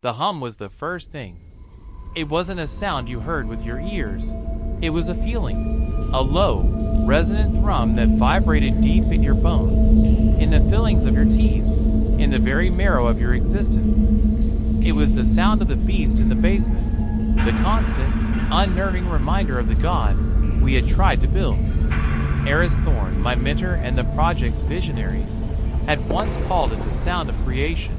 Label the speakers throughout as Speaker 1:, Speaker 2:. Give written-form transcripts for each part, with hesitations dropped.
Speaker 1: The hum was the first thing. It wasn't a sound you heard with your ears. It was a feeling, a low, resonant thrum that vibrated deep in your bones, in the fillings of your teeth, in the very marrow of your existence. It was the sound of the beast in the basement, the constant, unnerving reminder of the god we had tried to build. Eris Thorne, my mentor and the project's visionary, had once called it the sound of creation.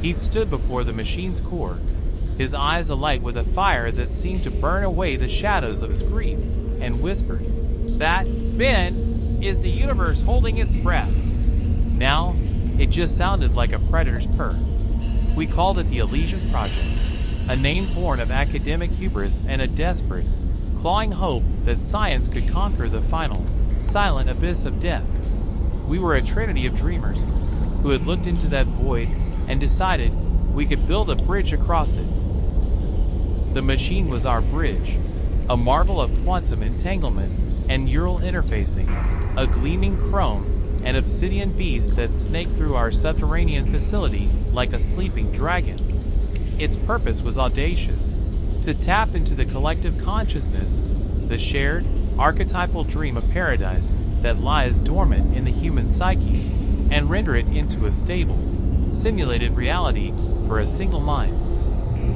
Speaker 1: He'd stood before the machine's core, his eyes alight with a fire that seemed to burn away the shadows of his grief, and whispered, "That, Ben, is the universe holding its breath." Now, it just sounded like a predator's purr. We called it the Elysian Project, a name born of academic hubris and a desperate, clawing hope that science could conquer the final, silent abyss of death. We were a trinity of dreamers who had looked into that void and decided we could build a bridge across it. The machine was our bridge, a marvel of quantum entanglement and neural interfacing, a gleaming chrome and obsidian beast that snaked through our subterranean facility like a sleeping dragon. Its purpose was audacious, to tap into the collective consciousness, the shared, archetypal dream of paradise that lies dormant in the human psyche, and render it into a stable, simulated reality for a single mind.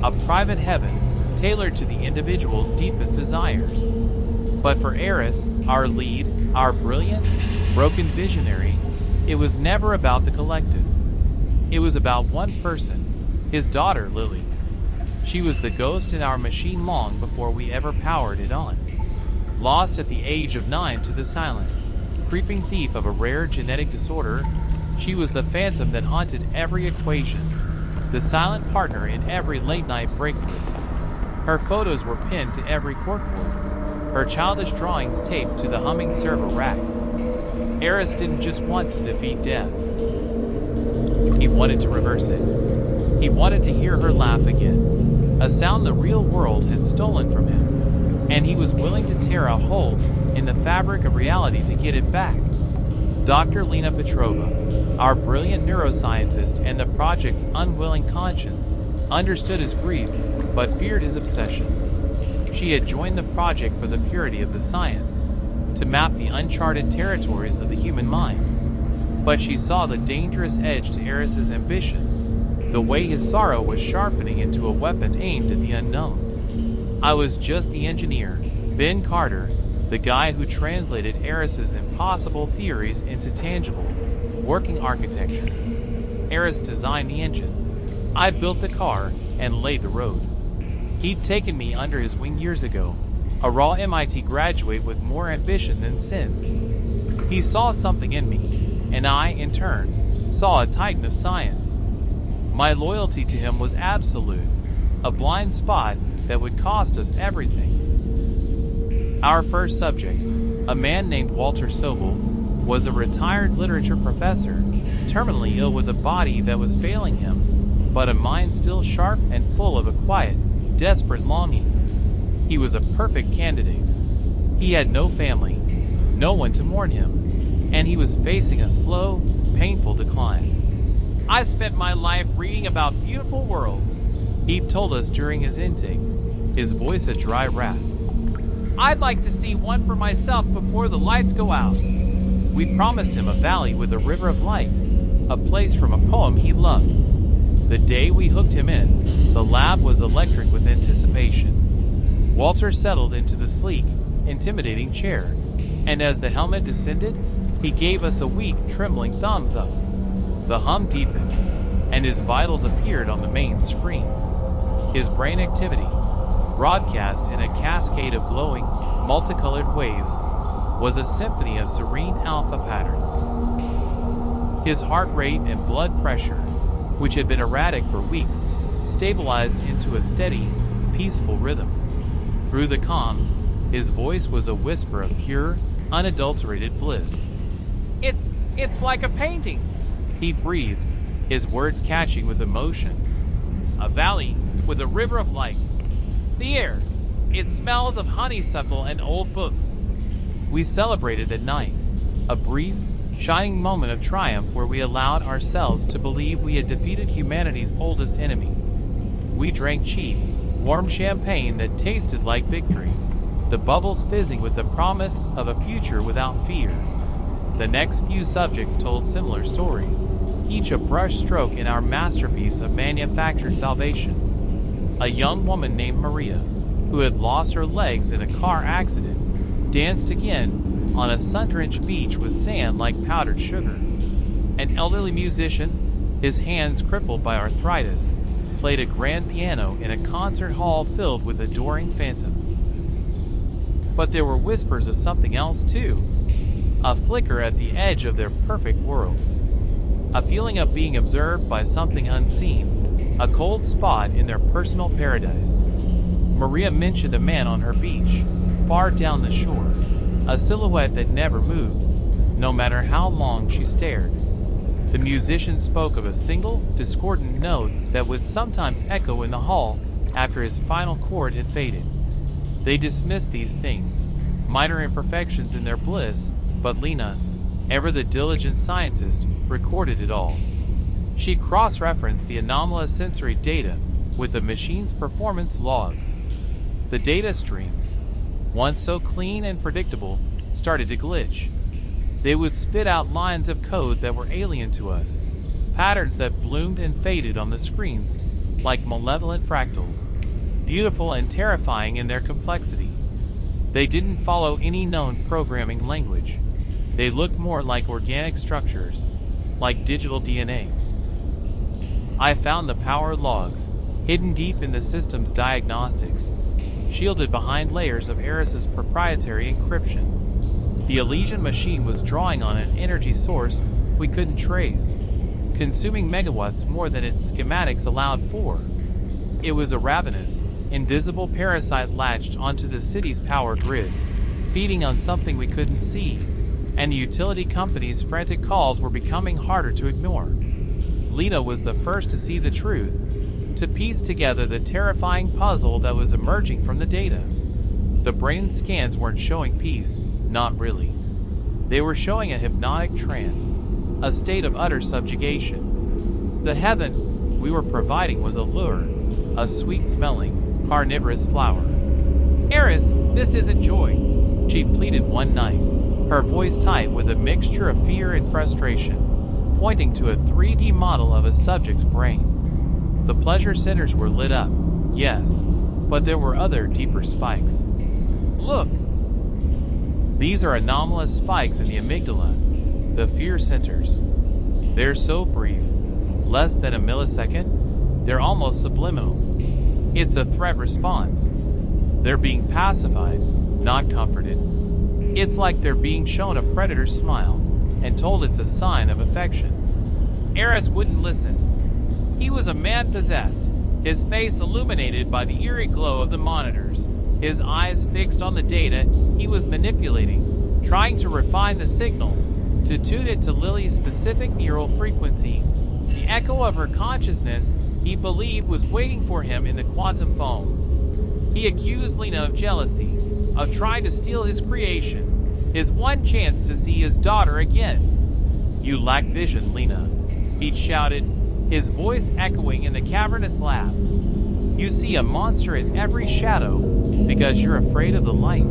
Speaker 1: A private heaven tailored to the individual's deepest desires. But for Eris, our lead, our brilliant, broken visionary, it was never about the collective. It was about one person, his daughter, Lily. She was the ghost in our machine long before we ever powered it on. Lost at the age of 9 to the silent, creeping thief of a rare genetic disorder, she was the phantom that haunted every equation, the silent partner in every late-night breakthrough. Her photos were pinned to every corkboard, her childish drawings taped to the humming server racks. Eris didn't just want to defeat death. He wanted to reverse it. He wanted to hear her laugh again, a sound the real world had stolen from him, and he was willing to tear a hole in the fabric of reality to get it back. Dr. Lena Petrova, our brilliant neuroscientist and the project's unwilling conscience, understood his grief but feared his obsession. She had joined the project for the purity of the science, to map the uncharted territories of the human mind. But she saw the dangerous edge to Eris's ambition, the way his sorrow was sharpening into a weapon aimed at the unknown. I was just the engineer, Ben Carter, the guy who translated Eris's impossible theories into tangible, working architecture. Eris designed the engine. I built the car and laid the road. He'd taken me under his wing years ago, a raw MIT graduate with more ambition than sense. He saw something in me, and I, in turn, saw a titan of science. My loyalty to him was absolute, a blind spot that would cost us everything. Our first subject, a man named Walter Sobel, was a retired literature professor, terminally ill with a body that was failing him, but a mind still sharp and full of a quiet, desperate longing. He was a perfect candidate. He had no family, no one to mourn him, and he was facing a slow, painful decline. "I spent my life reading about beautiful worlds," he told us during his intake, his voice a dry rasp. "I'd like to see one for myself before the lights go out." We promised him a valley with a river of light, a place from a poem he loved. The day we hooked him in, the lab was electric with anticipation. Walter settled into the sleek, intimidating chair, and as the helmet descended, he gave us a weak, trembling thumbs up. The hum deepened, and his vitals appeared on the main screen. His brain activity, broadcast in a cascade of glowing, multicolored waves, was a symphony of serene alpha patterns. His heart rate and blood pressure, which had been erratic for weeks, stabilized into a steady, peaceful rhythm. Through the comms, his voice was a whisper of pure, unadulterated bliss. It's like a painting," he breathed, his words catching with emotion. "A valley with a river of light. The air, it smells of honeysuckle and old books." We celebrated at night, a brief, shining moment of triumph where we allowed ourselves to believe we had defeated humanity's oldest enemy. We drank cheap, warm champagne that tasted like victory, the bubbles fizzing with the promise of a future without fear. The next few subjects told similar stories, each a brushstroke in our masterpiece of manufactured salvation. A young woman named Maria, who had lost her legs in a car accident, danced again on a sun-drenched beach with sand like powdered sugar. An elderly musician, his hands crippled by arthritis, played a grand piano in a concert hall filled with adoring phantoms. But there were whispers of something else too, a flicker at the edge of their perfect worlds, a feeling of being observed by something unseen, a cold spot in their personal paradise. Maria mentioned a man on her beach, far down the shore, a silhouette that never moved, no matter how long she stared. The musician spoke of a single, discordant note that would sometimes echo in the hall after his final chord had faded. They dismissed these things, minor imperfections in their bliss, but Lena, ever the diligent scientist, recorded it all. She cross-referenced the anomalous sensory data with the machine's performance logs. The data streams, once so clean and predictable, started to glitch. They would spit out lines of code that were alien to us, patterns that bloomed and faded on the screens like malevolent fractals, beautiful and terrifying in their complexity. They didn't follow any known programming language. They looked more like organic structures, like digital DNA. I found the power logs, hidden deep in the system's diagnostics, shielded behind layers of Eris's proprietary encryption. The Elysian machine was drawing on an energy source we couldn't trace, consuming megawatts more than its schematics allowed for. It was a ravenous, invisible parasite latched onto the city's power grid, feeding on something we couldn't see, and the utility company's frantic calls were becoming harder to ignore. Lena was the first to see the truth, to piece together the terrifying puzzle that was emerging from the data. The brain scans weren't showing peace. Not really. They were showing a hypnotic trance, a state of utter subjugation. The heaven we were providing was a lure, a sweet-smelling, carnivorous flower. "Eris, this isn't joy," she pleaded one night, her voice tight with a mixture of fear and frustration, pointing to a 3D model of a subject's brain. The pleasure centers were lit up, yes, but there were other, deeper spikes. "Look! These are anomalous spikes in the amygdala, the fear centers. They're so brief, less than a millisecond, they're almost subliminal. It's a threat response. They're being pacified, not comforted. It's like they're being shown a predator's smile and told it's a sign of affection." Eris wouldn't listen. He was a man possessed, his face illuminated by the eerie glow of the monitors, his eyes fixed on the data he was manipulating, trying to refine the signal, to tune it to Lily's specific neural frequency, the echo of her consciousness he believed was waiting for him in the quantum foam. He accused Lena of jealousy, of trying to steal his creation, his one chance to see his daughter again. "You lack vision, Lena," he shouted, his voice echoing in the cavernous lab. "You see a monster in every shadow because you're afraid of the light."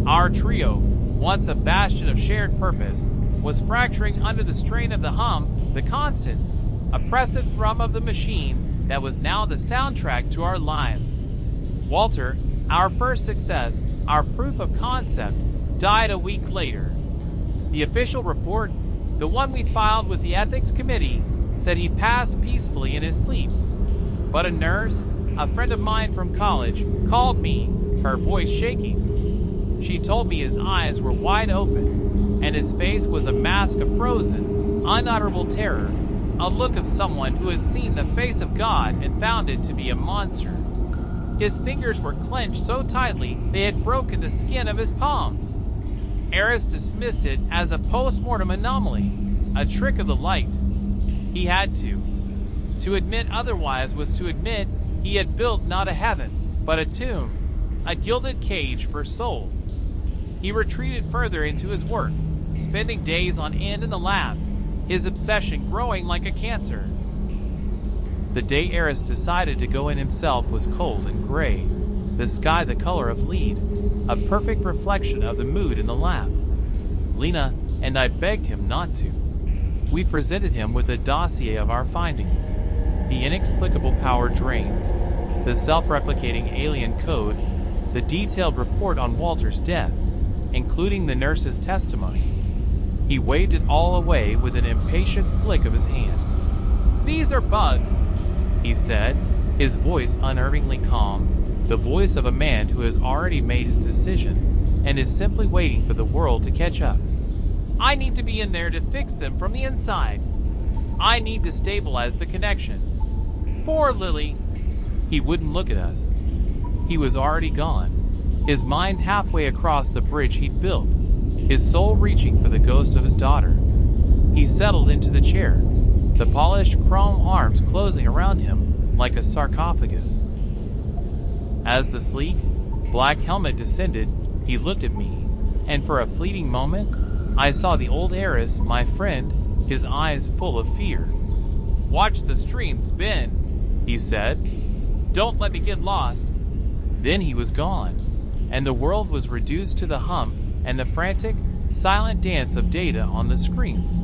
Speaker 1: Our trio, once a bastion of shared purpose, was fracturing under the strain of the hum, the constant, oppressive thrum of the machine that was now the soundtrack to our lives. Walter, our first success, our proof of concept, died a week later. The official report, the one we filed with the ethics committee, said he passed peacefully in his sleep. But a nurse, a friend of mine from college, called me, her voice shaking. She told me his eyes were wide open, and his face was a mask of frozen, unutterable terror, a look of someone who had seen the face of God and found it to be a monster. His fingers were clenched so tightly they had broken the skin of his palms. Eris dismissed it as a post-mortem anomaly, a trick of the light. He had to. To admit otherwise was to admit he had built not a heaven, but a tomb, a gilded cage for souls. He retreated further into his work, spending days on end in the lab, his obsession growing like a cancer. The day Eris decided to go in himself was cold and gray, the sky the color of lead, a perfect reflection of the mood in the lab. Lena and I begged him not to. We presented him with a dossier of our findings: the inexplicable power drains, the self-replicating alien code, the detailed report on Walter's death, including the nurse's testimony. He waved it all away with an impatient flick of his hand. "These are bugs," he said, his voice unnervingly calm, the voice of a man who has already made his decision and is simply waiting for the world to catch up. "I need to be in there to fix them from the inside. I need to stabilize the connection. Poor Lily." He wouldn't look at us. He was already gone, his mind halfway across the bridge he'd built, his soul reaching for the ghost of his daughter. He settled into the chair, the polished chrome arms closing around him like a sarcophagus. As the sleek, black helmet descended, he looked at me, and for a fleeting moment, I saw the old Eris, my friend, his eyes full of fear. "Watch the streams, Ben," he said. "Don't let me get lost." Then he was gone, and the world was reduced to the hum and the frantic, silent dance of data on the screens.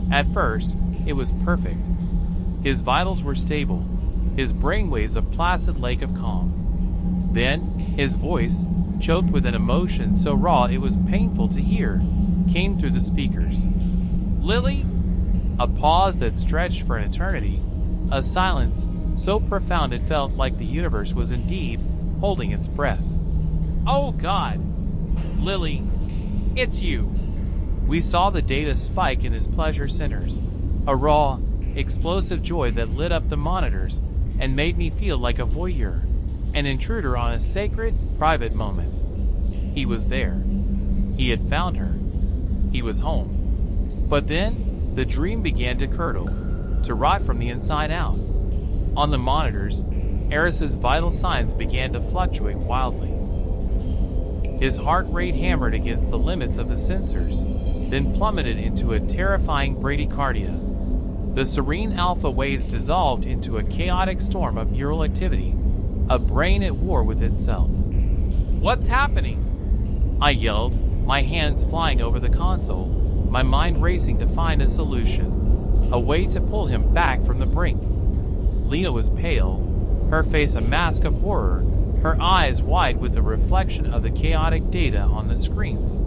Speaker 1: At first, it was perfect. His vitals were stable, his brainwaves a placid lake of calm. Then, his voice, choked with an emotion so raw it was painful to hear, came through the speakers. "Lily?" A pause that stretched for an eternity, a silence so profound it felt like the universe was indeed holding its breath. "Oh God! Lily, it's you." We saw the data spike in his pleasure centers, a raw, explosive joy that lit up the monitors and made me feel like a voyeur, an intruder on a sacred, private moment. He was there. He had found her. He was home. But then, the dream began to curdle, to rot from the inside out. On the monitors, Eris's vital signs began to fluctuate wildly. His heart rate hammered against the limits of the sensors, then plummeted into a terrifying bradycardia. The serene alpha waves dissolved into a chaotic storm of neural activity, a brain at war with itself. "What's happening?" I yelled, my hands flying over the console, my mind racing to find a solution, a way to pull him back from the brink. Lena was pale, her face a mask of horror, her eyes wide with the reflection of the chaotic data on the screens.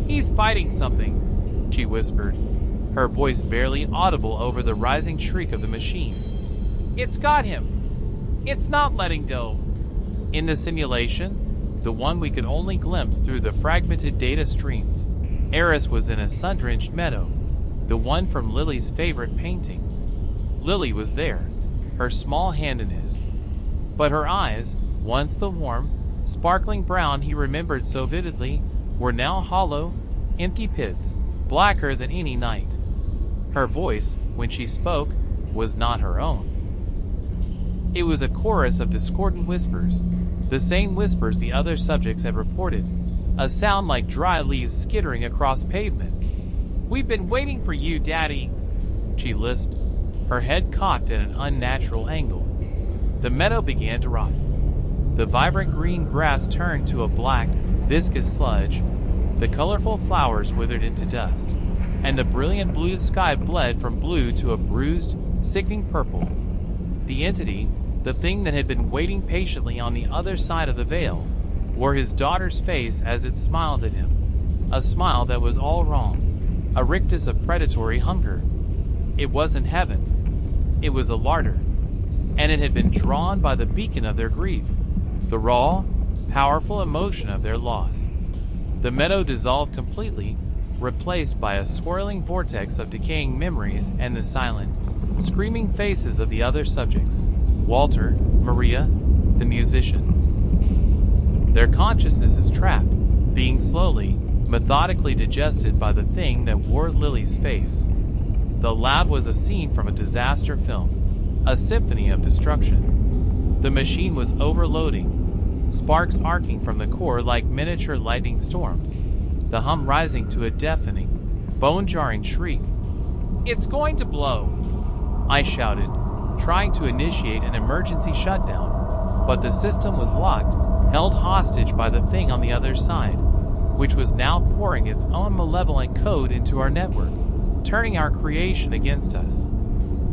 Speaker 1: "He's fighting something," she whispered, her voice barely audible over the rising shriek of the machine. "It's got him. It's not letting go." In the simulation, the one we could only glimpse through the fragmented data streams, Eris was in a sun-drenched meadow, the one from Lily's favorite painting. Lily was there, her small hand in his. But her eyes, once the warm, sparkling brown he remembered so vividly, were now hollow, empty pits, blacker than any night. Her voice, when she spoke, was not her own. It was a chorus of discordant whispers, the same whispers the other subjects had reported, a sound like dry leaves skittering across pavement. "We've been waiting for you, Daddy," she lisped, her head cocked at an unnatural angle. The meadow began to rot. The vibrant green grass turned to a black, viscous sludge, the colorful flowers withered into dust, and the brilliant blue sky bled from blue to a bruised, sickening purple. The entity, the thing that had been waiting patiently on the other side of the veil, wore his daughter's face as it smiled at him, a smile that was all wrong, a rictus of predatory hunger. It wasn't heaven. It was a larder, and it had been drawn by the beacon of their grief, the raw, powerful emotion of their loss. The meadow dissolved completely, replaced by a swirling vortex of decaying memories and the silent, screaming faces of the other subjects, Walter, Maria, the musician. Their consciousnesses trapped, being slowly, methodically digested by the thing that wore Lily's face. The lab was a scene from a disaster film, a symphony of destruction. The machine was overloading, sparks arcing from the core like miniature lightning storms, the hum rising to a deafening, bone-jarring shriek. "It's going to blow," I shouted, trying to initiate an emergency shutdown, but the system was locked, held hostage by the thing on the other side, which was now pouring its own malevolent code into our network, turning our creation against us.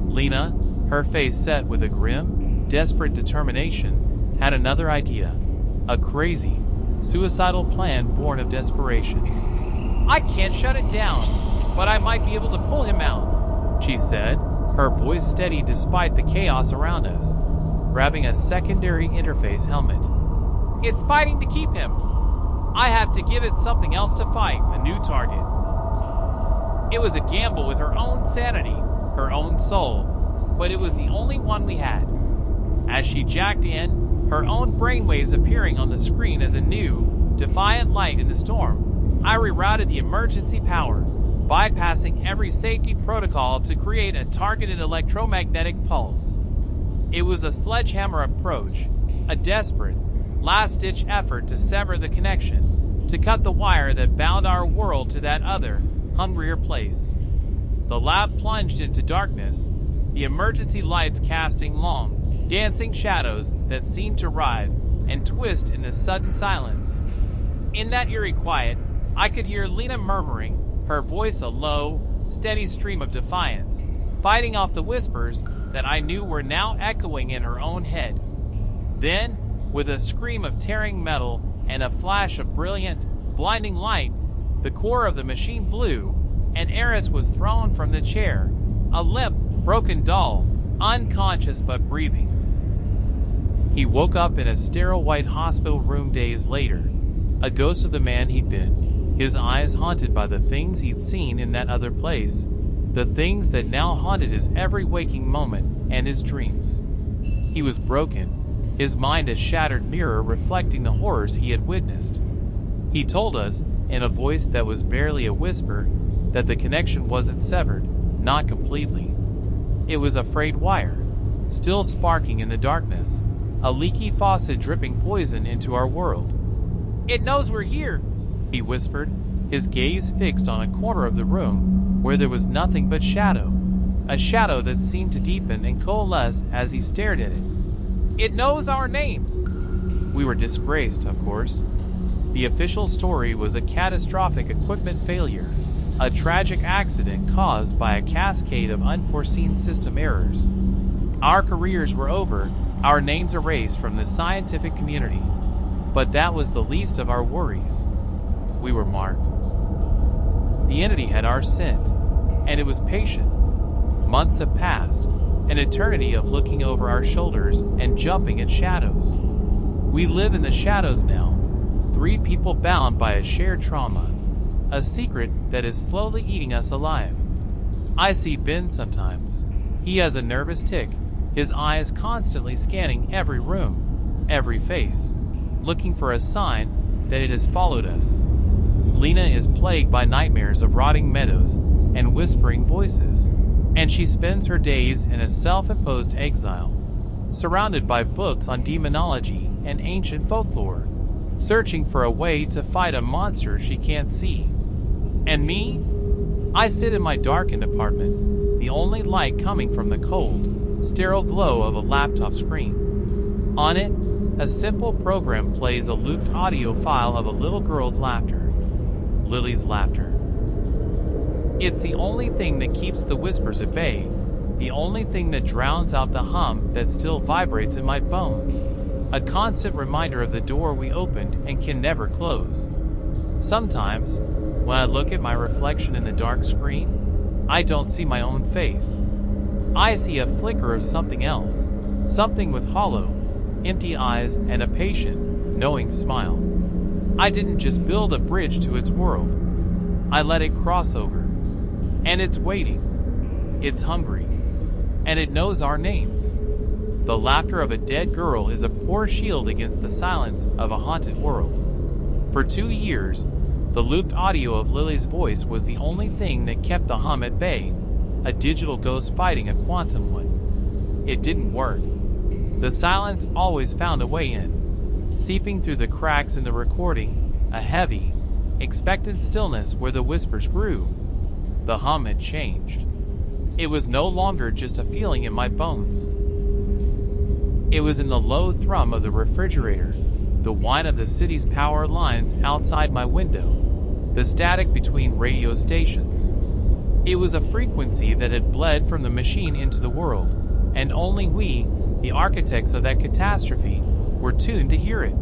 Speaker 1: Lena, her face set with a grim, desperate determination, had another idea, a crazy, suicidal plan born of desperation. "I can't shut it down, but I might be able to pull him out," she said, her voice steady despite the chaos around us, grabbing a secondary interface helmet. "It's fighting to keep him. I have to give it something else to fight, a new target." It was a gamble with her own sanity, her own soul, but it was the only one we had. As she jacked in, her own brainwaves appearing on the screen as a new, defiant light in the storm, I rerouted the emergency power, bypassing every safety protocol to create a targeted electromagnetic pulse. It was a sledgehammer approach, a desperate, last-ditch effort to sever the connection, to cut the wire that bound our world to that other, hungrier place. The lab plunged into darkness, the emergency lights casting long, dancing shadows that seemed to writhe and twist in the sudden silence. In that eerie quiet, I could hear Lena murmuring, her voice a low, steady stream of defiance, fighting off the whispers that I knew were now echoing in her own head. Then, with a scream of tearing metal and a flash of brilliant, blinding light, the core of the machine blew, and Eris was thrown from the chair, a limp, broken doll, unconscious but breathing. He woke up in a sterile white hospital room days later, a ghost of the man he'd been, his eyes haunted by the things he'd seen in that other place, the things that now haunted his every waking moment and his dreams. He was broken, his mind a shattered mirror reflecting the horrors he had witnessed. He told us, in a voice that was barely a whisper, that the connection wasn't severed, not completely. It was a frayed wire, still sparking in the darkness, a leaky faucet dripping poison into our world. "It knows we're here," he whispered, his gaze fixed on a corner of the room where there was nothing but shadow, a shadow that seemed to deepen and coalesce as he stared at it. "It knows our names." We were disgraced, of course. The official story was a catastrophic equipment failure, a tragic accident caused by a cascade of unforeseen system errors. Our careers were over, our names erased from the scientific community. But that was the least of our worries. We were marked. The entity had our scent, and it was patient. Months have passed, an eternity of looking over our shoulders and jumping at shadows. We live in the shadows now, three people bound by a shared trauma, a secret that is slowly eating us alive. I see Ben sometimes. He has a nervous tic, his eyes constantly scanning every room, every face, looking for a sign that it has followed us. Lena is plagued by nightmares of rotting meadows and whispering voices, and she spends her days in a self-imposed exile, surrounded by books on demonology and ancient folklore, searching for a way to fight a monster she can't see. And me? I sit in my darkened apartment, the only light coming from the cold, sterile glow of a laptop screen. On it, a simple program plays a looped audio file of a little girl's laughter. Lily's laughter. It's the only thing that keeps the whispers at bay, the only thing that drowns out the hum that still vibrates in my bones, a constant reminder of the door we opened and can never close. Sometimes, when I look at my reflection in the dark screen, I don't see my own face. I see a flicker of something else, something with hollow, empty eyes and a patient, knowing smile. I didn't just build a bridge to its world. I let it cross over. And it's waiting. It's hungry. And it knows our names. The laughter of a dead girl is a poor shield against the silence of a haunted world. For 2 years, the looped audio of Lily's voice was the only thing that kept the hum at bay, a digital ghost fighting a quantum one. It didn't work. The silence always found a way in, seeping through the cracks in the recording, a heavy, expectant stillness where the whispers grew. The hum had changed. It was no longer just a feeling in my bones. It was in the low thrum of the refrigerator, the whine of the city's power lines outside my window, the static between radio stations. It was a frequency that had bled from the machine into the world, and only we, the architects of that catastrophe, were tuned to hear it.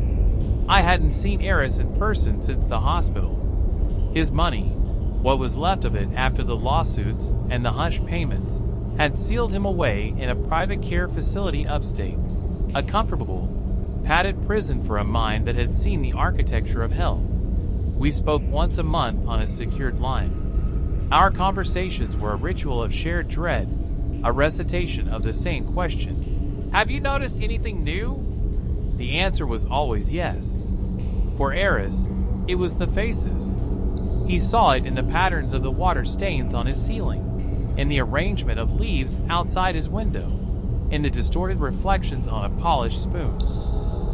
Speaker 1: I hadn't seen Eris in person since the hospital. His money, what was left of it after the lawsuits and the hush payments, had sealed him away in a private care facility upstate, a comfortable, padded prison for a mind that had seen the architecture of hell. We spoke once a month on a secured line. Our conversations were a ritual of shared dread, a recitation of the same question. Have you noticed anything new? The answer was always yes. For Eris, it was the faces. He saw it in the patterns of the water stains on his ceiling, in the arrangement of leaves outside his window, in the distorted reflections on a polished spoon,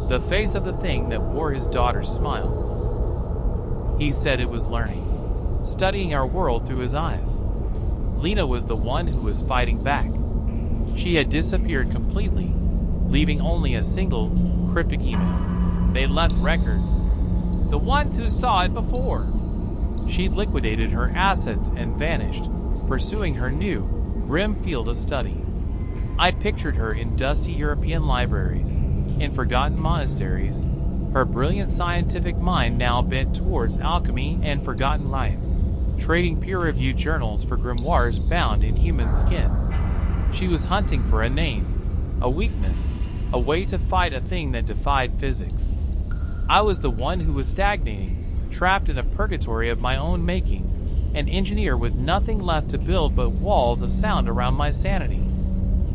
Speaker 1: the face of the thing that wore his daughter's smile. He said it was learning, studying our world through his eyes. Lena was the one who was fighting back. She had disappeared completely, leaving only a single cryptic email. They left records. The ones who saw it before. She'd liquidated her assets and vanished, pursuing her new, grim field of study. I pictured her in dusty European libraries, in forgotten monasteries, her brilliant scientific mind now bent towards alchemy and forgotten rites, trading peer-reviewed journals for grimoires bound in human skin. She was hunting for a name, a weakness, a way to fight a thing that defied physics. I was the one who was stagnating, trapped in a purgatory of my own making, an engineer with nothing left to build but walls of sound around my sanity.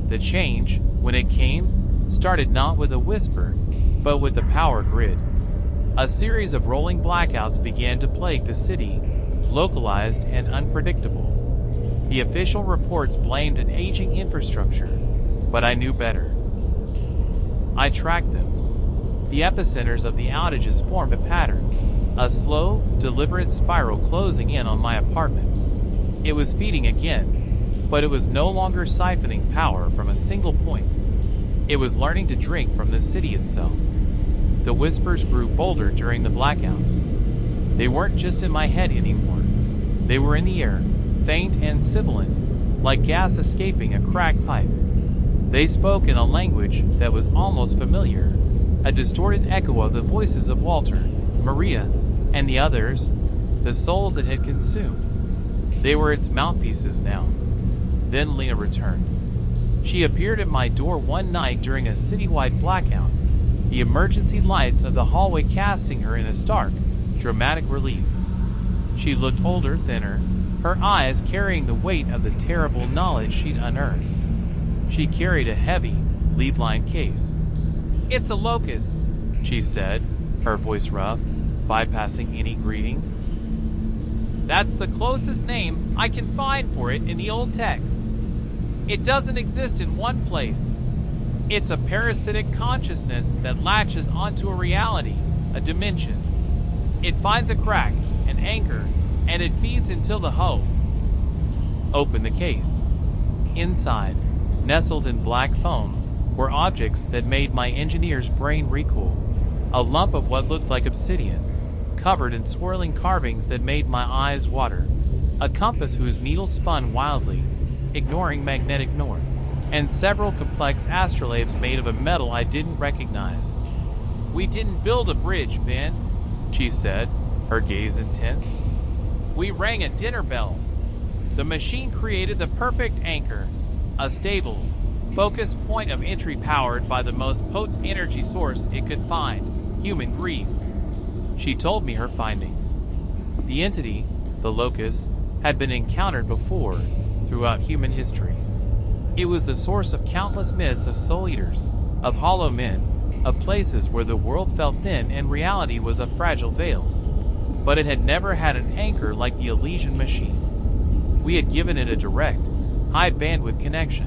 Speaker 1: The change, when it came, started not with a whisper, but with the power grid. A series of rolling blackouts began to plague the city, localized and unpredictable. The official reports blamed an aging infrastructure, but I knew better. I tracked them. The epicenters of the outages formed a pattern, a slow, deliberate spiral closing in on my apartment. It was feeding again, but it was no longer siphoning power from a single point. It was learning to drink from the city itself. The whispers grew bolder during the blackouts. They weren't just in my head anymore. They were in the air, faint and sibilant, like gas escaping a cracked pipe. They spoke in a language that was almost familiar, a distorted echo of the voices of Walter, Maria, and the others, the souls it had consumed. They were its mouthpieces now. Then Lena returned. She appeared at my door one night during a citywide blackout, the emergency lights of the hallway casting her in a stark, dramatic relief. She looked older, thinner, her eyes carrying the weight of the terrible knowledge she'd unearthed. She carried a heavy, lead-lined case. "It's a locust," she said, her voice rough, bypassing any greeting. "That's the closest name I can find for it in the old texts. It doesn't exist in one place. It's a parasitic consciousness that latches onto a reality, a dimension. It finds a crack, an anchor, and it feeds until the hoe." Open the case. Inside, nestled in black foam, were objects that made my engineer's brain recoil. A lump of what looked like obsidian, covered in swirling carvings that made my eyes water. A compass whose needle spun wildly, ignoring magnetic north. And several complex astrolabes made of a metal I didn't recognize. "We didn't build a bridge, Ben," she said, her gaze intense. "We rang a dinner bell. The machine created the perfect anchor, a stable, focused point of entry powered by the most potent energy source it could find, human grief." She told me her findings. The entity, the locust, had been encountered before throughout human history. It was the source of countless myths of soul eaters, of hollow men, of places where the world felt thin and reality was a fragile veil. But it had never had an anchor like the Elysian machine. We had given it a direct, high bandwidth connection.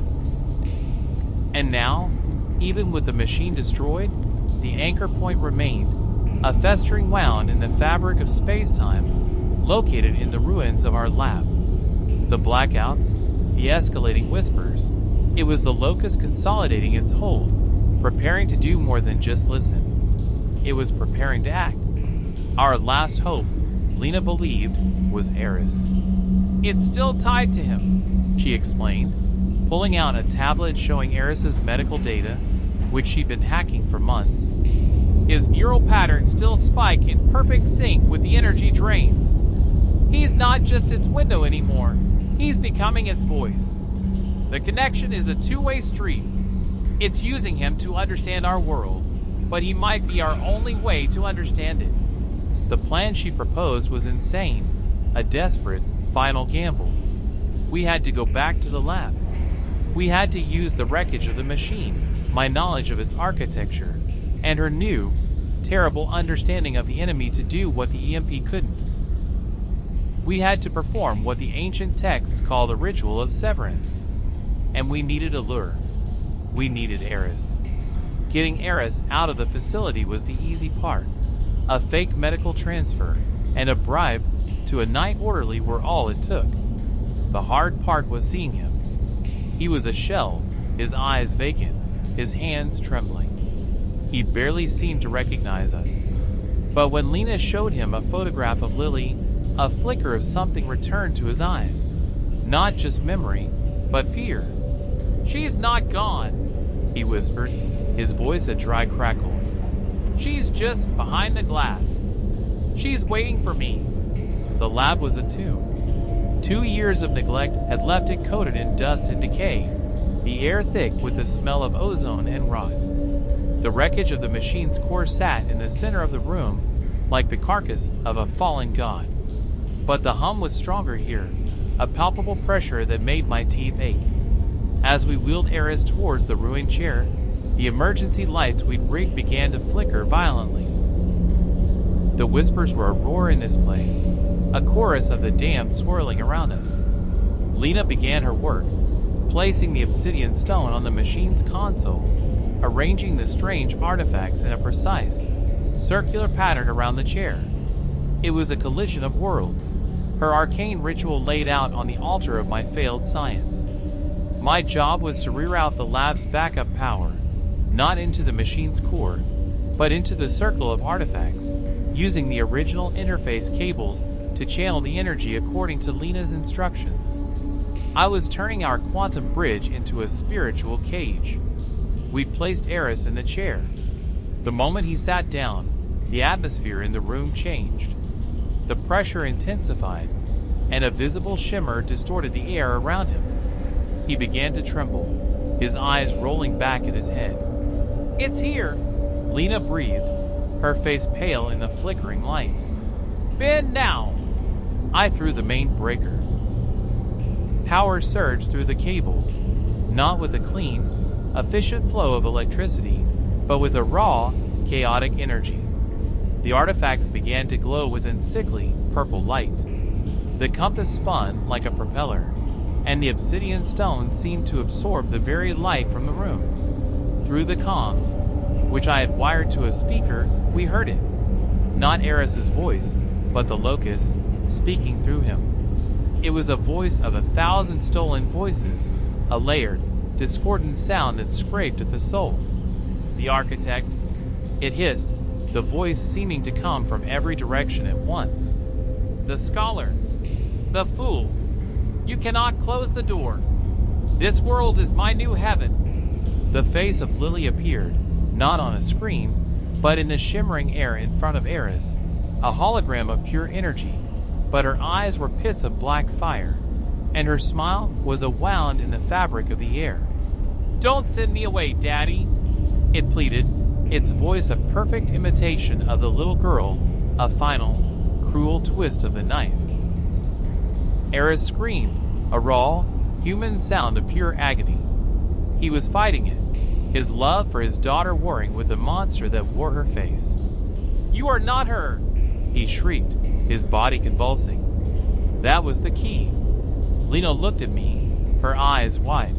Speaker 1: And now, even with the machine destroyed, the anchor point remained, a festering wound in the fabric of space-time, located in the ruins of our lab. The blackouts, the escalating whispers. It was the locust consolidating its hold, preparing to do more than just listen. It was preparing to act. Our last hope, Lena believed, was Eris. "It's still tied to him," she explained, pulling out a tablet showing Eris's medical data, which she'd been hacking for months. "His neural patterns still spike in perfect sync with the energy drains. He's not just its window anymore, he's becoming its voice. The connection is a two-way street. It's using him to understand our world, but he might be our only way to understand it." The plan she proposed was insane, a desperate, final gamble. We had to go back to the lab. We had to use the wreckage of the machine, my knowledge of its architecture, and her new, terrible understanding of the enemy to do what the EMP couldn't. We had to perform what the ancient texts call the ritual of severance. And we needed a lure. We needed Eris. Getting Eris out of the facility was the easy part. A fake medical transfer and a bribe to a night orderly were all it took. The hard part was seeing him. He was a shell, his eyes vacant, his hands trembling. He barely seemed to recognize us. But when Lena showed him a photograph of Lily, a flicker of something returned to his eyes. Not just memory, but fear. "She's not gone," he whispered, his voice a dry crackle. "She's just behind the glass. She's waiting for me." The lab was a tomb. 2 years of neglect had left it coated in dust and decay, the air thick with the smell of ozone and rot. The wreckage of the machine's core sat in the center of the room like the carcass of a fallen god. But the hum was stronger here, a palpable pressure that made my teeth ache. As we wheeled Eris towards the ruined chair, the emergency lights we'd rigged began to flicker violently. The whispers were a roar in this place, a chorus of the damned swirling around us. Lena began her work, placing the obsidian stone on the machine's console, arranging the strange artifacts in a precise, circular pattern around the chair. It was a collision of worlds, her arcane ritual laid out on the altar of my failed science. My job was to reroute the lab's backup power, not into the machine's core, but into the circle of artifacts, using the original interface cables to channel the energy according to Lena's instructions. I was turning our quantum bridge into a spiritual cage. We'd placed Eris in the chair. The moment he sat down, the atmosphere in the room changed. The pressure intensified, and a visible shimmer distorted the air around him. He began to tremble, his eyes rolling back in his head. "It's here," Lena breathed, her face pale in the flickering light. "Bend now!" I threw the main breaker. Power surged through the cables, not with a clean, efficient flow of electricity, but with a raw, chaotic energy. The artifacts began to glow with a sickly, purple light. The compass spun like a propeller, and the obsidian stone seemed to absorb the very light from the room. Through the comms, which I had wired to a speaker, we heard it. Not Eris's voice, but the locust, speaking through him. It was a voice of 1,000 stolen voices, a layered, discordant sound that scraped at the soul. "The architect," it hissed, the voice seeming to come from every direction at once. "The scholar. The fool. You cannot close the door. This world is my new heaven." The face of Lily appeared, not on a screen, but in the shimmering air in front of Eris, a hologram of pure energy, but her eyes were pits of black fire, and her smile was a wound in the fabric of the air. "Don't send me away, Daddy," it pleaded, its voice a perfect imitation of the little girl, a final, cruel twist of the knife. Eris screamed, a raw, human sound of pure agony. He was fighting it, his love for his daughter warring with the monster that wore her face. "You are not her!" he shrieked, his body convulsing. That was the key. Lena looked at me, her eyes wide.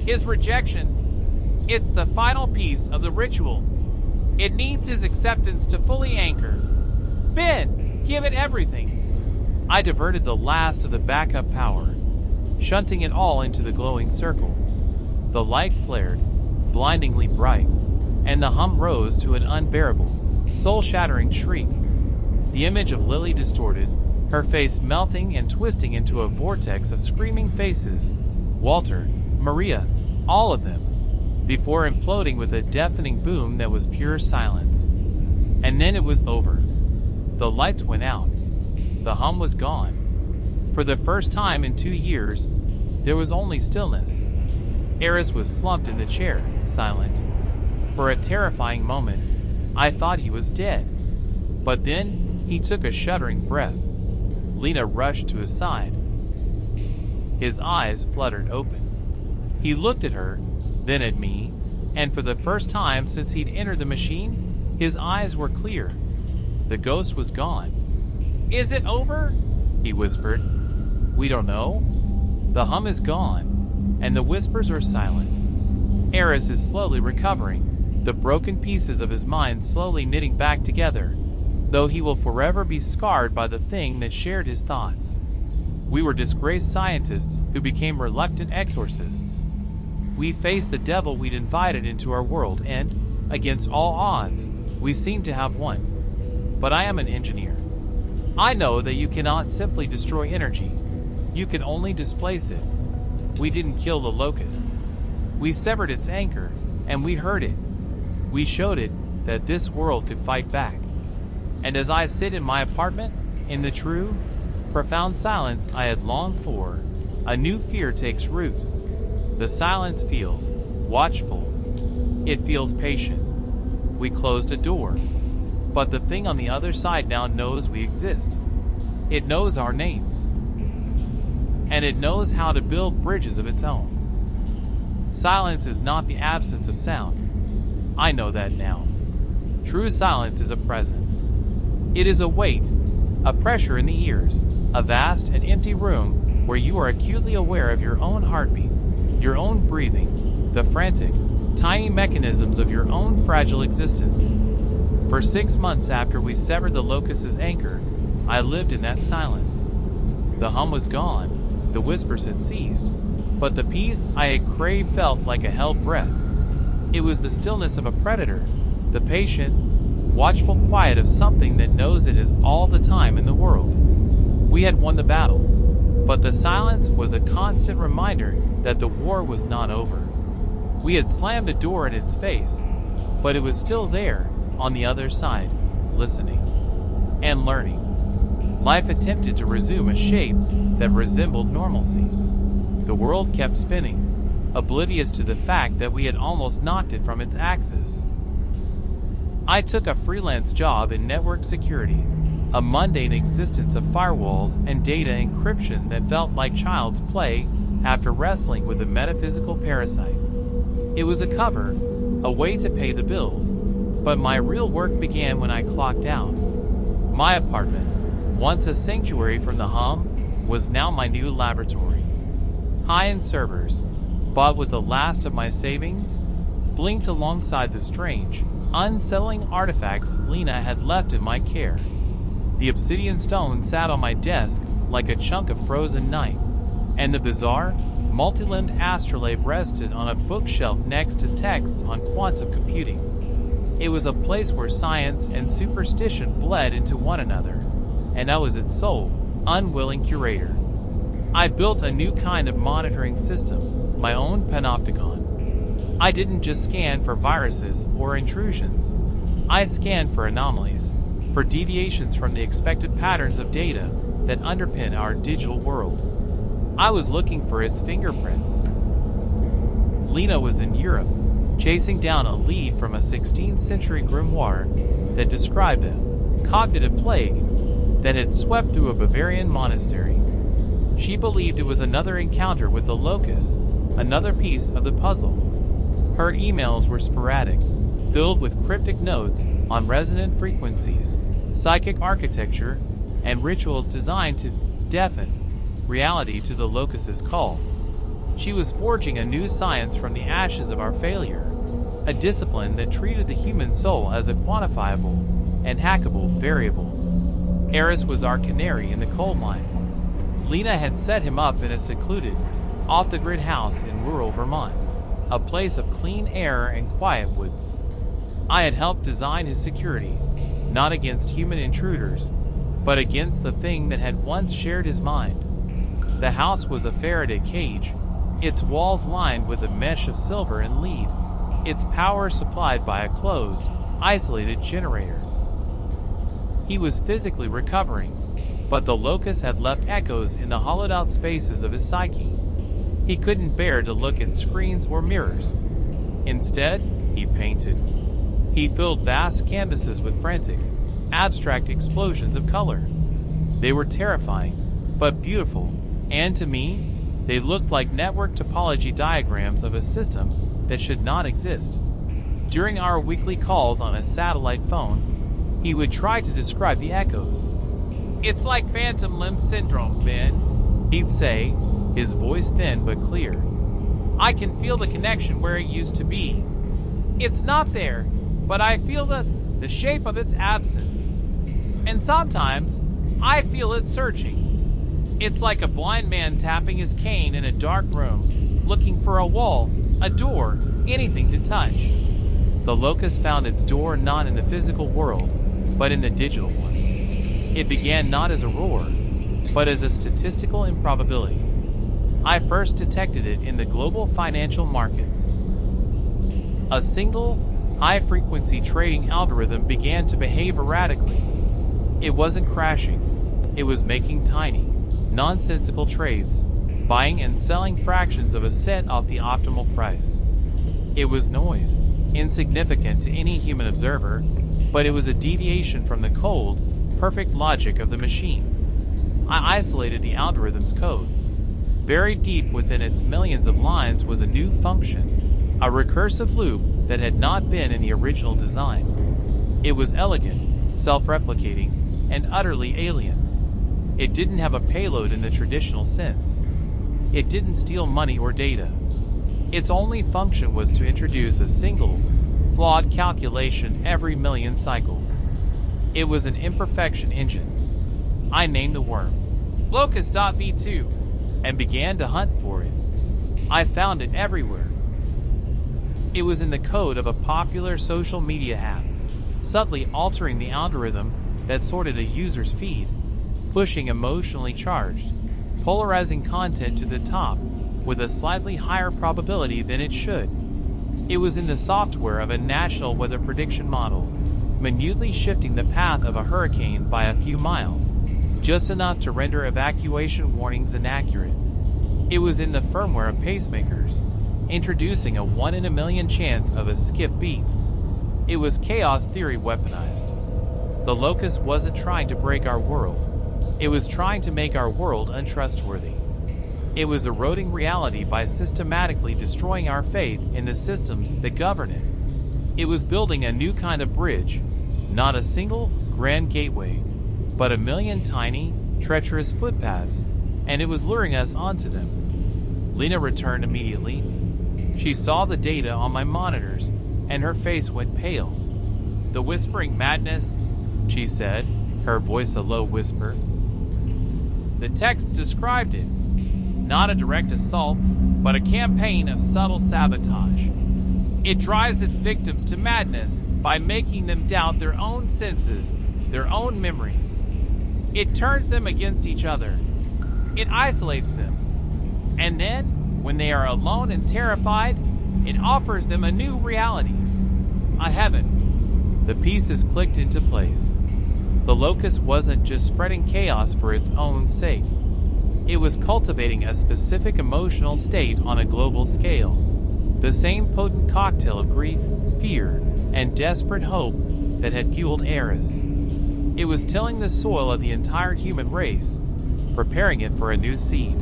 Speaker 1: "His rejection. It's the final piece of the ritual. It needs his acceptance to fully anchor. Ben, give it everything." I diverted the last of the backup power. shunting it all into the glowing circle. The light flared, blindingly bright, and the hum rose to an unbearable, soul-shattering shriek. The image of Lily distorted, her face melting and twisting into a vortex of screaming faces. Walter, Maria, all of them, before imploding with a deafening boom that was pure silence. And then it was over. The lights went out. The hum was gone. For the first time in 2 years, there was only stillness. Eris was slumped in the chair, silent. For a terrifying moment, I thought he was dead. But then he took a shuddering breath. Lena rushed to his side. His eyes fluttered open. He looked at her, then at me, and for the first time since he'd entered the machine, his eyes were clear. The ghost was gone. "Is it over?" he whispered. "We don't know. The hum is gone, and the whispers are silent." Eris is slowly recovering, the broken pieces of his mind slowly knitting back together, though he will forever be scarred by the thing that shared his thoughts. We were disgraced scientists who became reluctant exorcists. We faced the devil we'd invited into our world and, against all odds, we seemed to have won. But I am an engineer. I know that you cannot simply destroy energy. You can only displace it. We didn't kill the locust. We severed its anchor, and we hurt it. We showed it that this world could fight back. And as I sit in my apartment, in the true, profound silence I had longed for, a new fear takes root. The silence feels watchful. It feels patient. We closed a door, but the thing on the other side now knows we exist. It knows our names, and it knows how to build bridges of its own. Silence is not the absence of sound. I know that now. True silence is a presence. It is a weight, a pressure in the ears, a vast and empty room where you are acutely aware of your own heartbeat, your own breathing, the frantic, tiny mechanisms of your own fragile existence. For 6 months after we severed the locust's anchor, I lived in that silence. The hum was gone, the whispers had ceased, but the peace I had craved felt like a held breath. It was the stillness of a predator, the patient, watchful quiet of something that knows it is all the time in the world. We had won the battle, but the silence was a constant reminder that the war was not over. We had slammed a door in its face, but it was still there, on the other side, listening and learning. Life attempted to resume a shape that resembled normalcy. The world kept spinning, oblivious to the fact that we had almost knocked it from its axis. I took a freelance job in network security, a mundane existence of firewalls and data encryption that felt like child's play after wrestling with a metaphysical parasite. It was a cover, a way to pay the bills, but my real work began when I clocked out. My apartment, once a sanctuary from the hum, was now my new laboratory. High-end servers, bought with the last of my savings, blinked alongside the strange, unsettling artifacts Lena had left in my care. The obsidian stone sat on my desk like a chunk of frozen night, and the bizarre, multi-limbed astrolabe rested on a bookshelf next to texts on quantum computing. It was a place where science and superstition bled into one another, and I was its sole, unwilling curator. I built a new kind of monitoring system, my own panopticon. I didn't just scan for viruses or intrusions. I scanned for anomalies, for deviations from the expected patterns of data that underpin our digital world. I was looking for its fingerprints. Lena was in Europe, chasing down a lead from a 16th century grimoire that described a cognitive plague that had swept through a Bavarian monastery. She believed it was another encounter with the locust, another piece of the puzzle. Her emails were sporadic, filled with cryptic notes on resonant frequencies, psychic architecture, and rituals designed to deafen reality to the locust's call. She was forging a new science from the ashes of our failure, a discipline that treated the human soul as a quantifiable and hackable variable. Eris was our canary in the coal mine. Lena had set him up in a secluded, off-the-grid house in rural Vermont, a place of clean air and quiet woods. I had helped design his security, not against human intruders, but against the thing that had once shared his mind. The house was a Faraday cage, its walls lined with a mesh of silver and lead, its power supplied by a closed, isolated generator. He was physically recovering, but the locust had left echoes in the hollowed-out spaces of his psyche. He couldn't bear to look at screens or mirrors. Instead, he painted. He filled vast canvases with frantic, abstract explosions of color. They were terrifying, but beautiful, and to me, they looked like network topology diagrams of a system that should not exist. During our weekly calls on a satellite phone, he would try to describe the echoes. "It's like phantom limb syndrome, Ben," he'd say, his voice thin but clear. "I can feel the connection where it used to be. It's not there, but I feel the shape of its absence. And sometimes, I feel it searching. It's like a blind man tapping his cane in a dark room, looking for a wall, a door, anything to touch." The locust found its door not in the physical world, but in the digital one. It began not as a roar, but as a statistical improbability. I first detected it in the global financial markets. A single, high-frequency trading algorithm began to behave erratically. It wasn't crashing. It was making tiny, nonsensical trades, buying and selling fractions of a cent off the optimal price. It was noise, insignificant to any human observer, but it was a deviation from the cold, perfect logic of the machine. I isolated the algorithm's code. Buried deep within its millions of lines was a new function, a recursive loop that had not been in the original design. It was elegant, self-replicating, and utterly alien. It didn't have a payload in the traditional sense. It didn't steal money or data. Its only function was to introduce a single, flawed calculation every million cycles. It was an imperfection engine. I named the worm Locust.v2 and began to hunt for it. I found it everywhere. It was in the code of a popular social media app, subtly altering the algorithm that sorted a user's feed, pushing emotionally charged, polarizing content to the top with a slightly higher probability than it should. It was in the software of a national weather prediction model, minutely shifting the path of a hurricane by a few miles, just enough to render evacuation warnings inaccurate. It was in the firmware of pacemakers, introducing a 1 in a million chance of a skip beat. It was chaos theory weaponized. The locust wasn't trying to break our world. It was trying to make our world untrustworthy. It was eroding reality by systematically destroying our faith in the systems that govern it. It was building a new kind of bridge, not a single grand gateway, but a million tiny, treacherous footpaths, and it was luring us onto them. Lena returned immediately. She saw the data on my monitors, and her face went pale. "The whispering madness," she said, her voice a low whisper. "The text described it. Not a direct assault, but a campaign of subtle sabotage. It drives its victims to madness by making them doubt their own senses, their own memories. It turns them against each other. It isolates them. And then, when they are alone and terrified, it offers them a new reality, a heaven." The pieces clicked into place. The locust wasn't just spreading chaos for its own sake. It was cultivating a specific emotional state on a global scale. The same potent cocktail of grief, fear, and desperate hope that had fueled Eris. It was tilling the soil of the entire human race, preparing it for a new seed.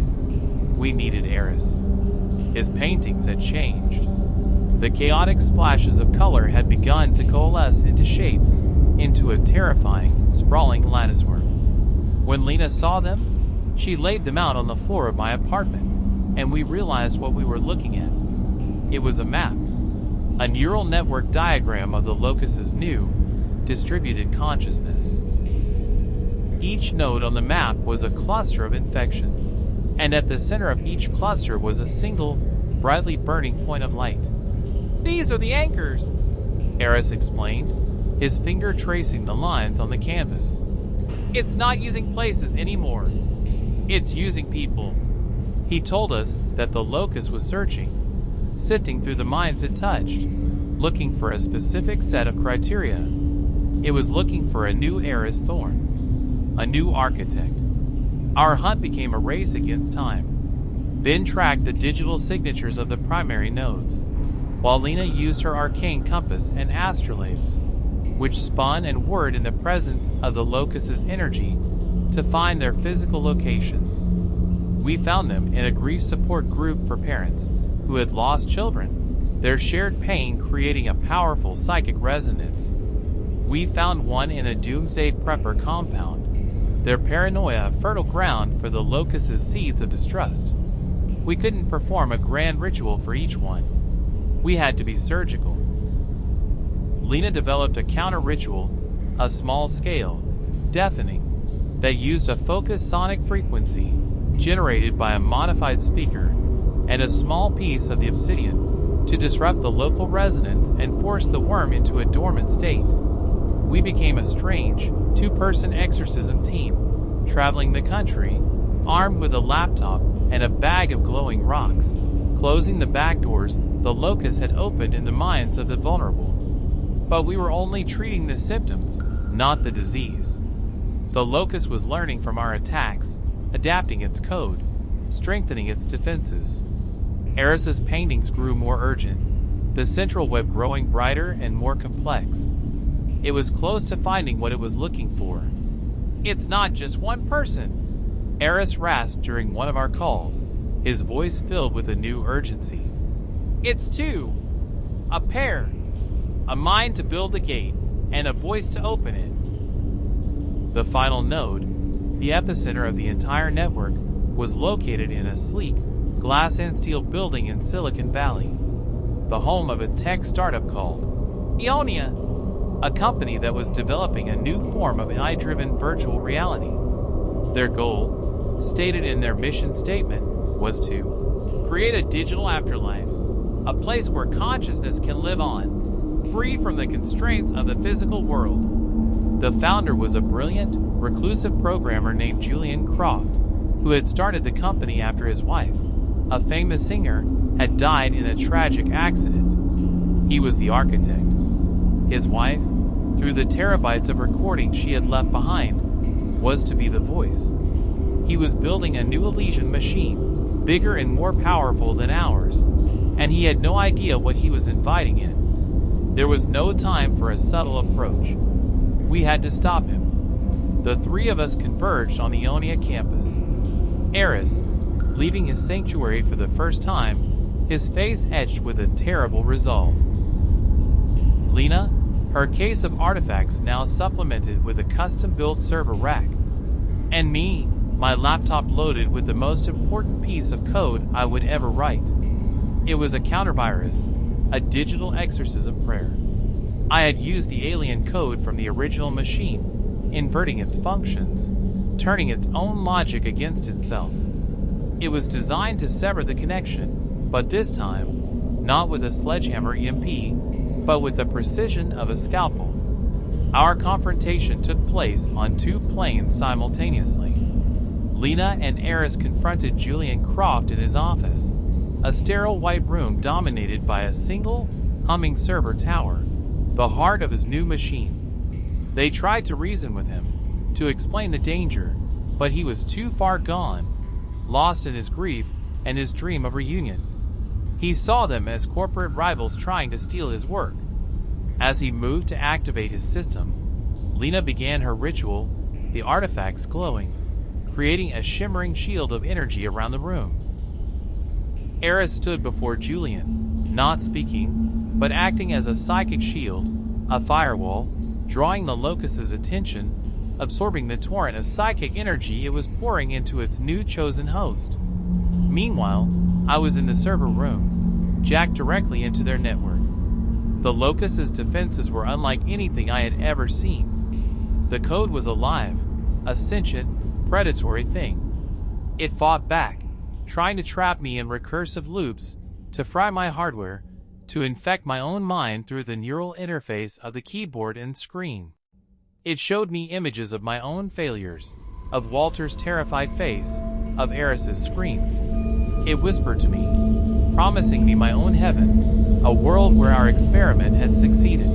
Speaker 1: We needed Eris. His paintings had changed. The chaotic splashes of color had begun to coalesce into shapes, into a terrifying, sprawling latticework. When Lena saw them, she laid them out on the floor of my apartment, and we realized what we were looking at. It was a map, a neural network diagram of the locust's new, distributed consciousness. Each node on the map was a cluster of infections, and at the center of each cluster was a single, brightly burning point of light. "These are the anchors," Eris explained, his finger tracing the lines on the canvas. "It's not using places anymore. It's using people." He told us that the locust was searching, sifting through the minds it touched, looking for a specific set of criteria. It was looking for a new Eris Thorn, a new architect. Our hunt became a race against time. Ben tracked the digital signatures of the primary nodes, while Lena used her arcane compass and astrolabes, which spun and whirred in the presence of the locust's energy to find their physical locations. We found them in a grief support group for parents who had lost children, their shared pain creating a powerful psychic resonance. We found one in a doomsday prepper compound, their paranoia fertile ground for the locust's seeds of distrust. We couldn't perform a grand ritual for each one. We had to be surgical. Lena developed a counter-ritual, a small-scale, deafening, that used a focused sonic frequency generated by a modified speaker and a small piece of the obsidian to disrupt the local resonance and force the worm into a dormant state. We became a strange, two-person exorcism team, traveling the country, armed with a laptop and a bag of glowing rocks, closing the back doors the locust had opened in the minds of the vulnerable. But we were only treating the symptoms, not the disease. The locust was learning from our attacks, adapting its code, strengthening its defenses. Eris's paintings grew more urgent, the central web growing brighter and more complex. It was close to finding what it was looking for. "It's not just one person," Eris rasped during one of our calls, his voice filled with a new urgency. "It's two. A pair. A mind to build the gate, and a voice to open it." The final node, the epicenter of the entire network, was located in a sleek, glass and steel building in Silicon Valley, the home of a tech startup called Ionia, a company that was developing a new form of AI-driven virtual reality. Their goal, stated in their mission statement, was to create a digital afterlife, a place where consciousness can live on, free from the constraints of the physical world. The founder was a brilliant, reclusive programmer named Julian Croft, who had started the company after his wife, a famous singer, had died in a tragic accident. He was the architect. His wife, through the terabytes of recordings she had left behind, was to be the voice. He was building a new Elysian machine, bigger and more powerful than ours, and he had no idea what he was inviting in. There was no time for a subtle approach. We had to stop him. The three of us converged on the Ionia campus. Eris, leaving his sanctuary for the first time, his face etched with a terrible resolve. Lena, her case of artifacts now supplemented with a custom-built server rack. And me, my laptop loaded with the most important piece of code I would ever write. It was a counter-virus, a digital exorcism prayer. I had used the alien code from the original machine, inverting its functions, turning its own logic against itself. It was designed to sever the connection, but this time, not with a sledgehammer EMP, but with the precision of a scalpel. Our confrontation took place on two planes simultaneously. Lena and Eris confronted Julian Croft in his office, a sterile white room dominated by a single, humming server tower, the heart of his new machine. They tried to reason with him, to explain the danger, but he was too far gone, lost in his grief and his dream of reunion. He saw them as corporate rivals trying to steal his work. As he moved to activate his system, Lena began her ritual, the artifacts glowing, creating a shimmering shield of energy around the room. Eris stood before Julian, not speaking, but acting as a psychic shield, a firewall, drawing the locust's attention, absorbing the torrent of psychic energy it was pouring into its new chosen host. Meanwhile, I was in the server room, jacked directly into their network. The locust's defenses were unlike anything I had ever seen. The code was alive, a sentient, predatory thing. It fought back, trying to trap me in recursive loops, to fry my hardware, to infect my own mind through the neural interface of the keyboard and screen. It showed me images of my own failures, of Walter's terrified face, of Eris's scream. It whispered to me, promising me my own heaven, a world where our experiment had succeeded.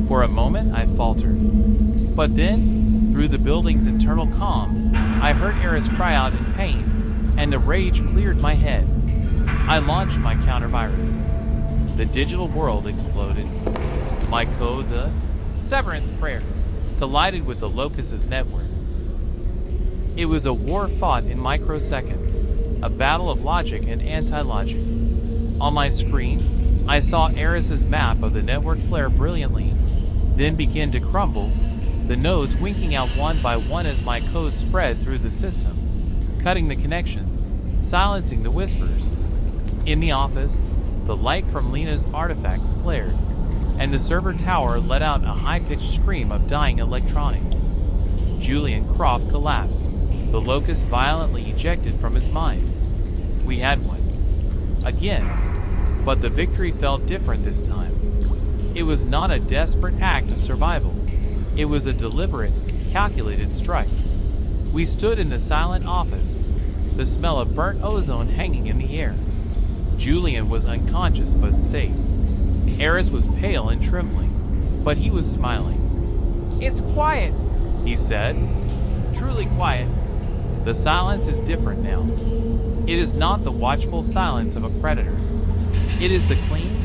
Speaker 1: For a moment I faltered. But then, through the building's internal comms, I heard Eris cry out in pain, and the rage cleared my head. I launched my counter-virus. The digital world exploded. My code, the Severance Prayer, collided with the Locust's network. It was a war fought in microseconds, a battle of logic and anti-logic. On my screen, I saw Eris's map of the network flare brilliantly, then begin to crumble, the nodes winking out one by one as my code spread through the system, cutting the connections, silencing the whispers. In the office, the light from Lena's artifacts flared, and the server tower let out a high-pitched scream of dying electronics. Julian Croft collapsed, the Locust violently ejected from his mind. We had won. Again. But the victory felt different this time. It was not a desperate act of survival. It was a deliberate, calculated strike. We stood in the silent office, the smell of burnt ozone hanging in the air. Julian was unconscious but safe. Eris was pale and trembling, but he was smiling. "It's quiet," he said. "Truly quiet. The silence is different now. It is not the watchful silence of a predator. It is the clean,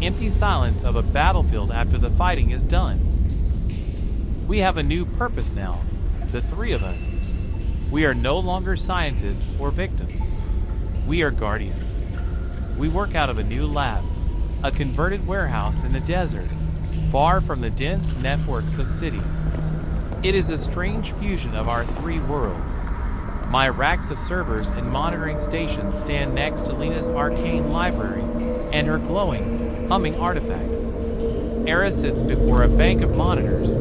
Speaker 1: empty silence of a battlefield after the fighting is done. We have a new purpose now, the three of us. We are no longer scientists or victims. We are guardians. We work out of a new lab, a converted warehouse in the desert, far from the dense networks of cities. It is a strange fusion of our three worlds. My racks of servers and monitoring stations stand next to Lena's arcane library and her glowing, humming artifacts. Eris sits before a bank of monitors,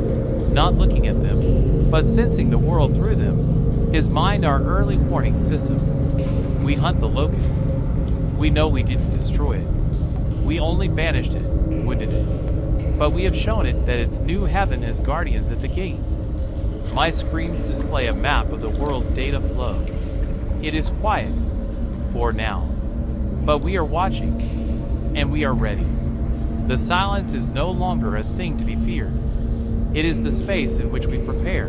Speaker 1: not looking at them, but sensing the world through them, his mind our early warning system. We hunt the Locust. We know we didn't destroy it. We only banished it, wounded it. But we have shown it that its new heaven has guardians at the gate. My screens display a map of the world's data flow. It is quiet, for now. But we are watching, and we are ready. The silence is no longer a thing to be feared. It is the space in which we prepare,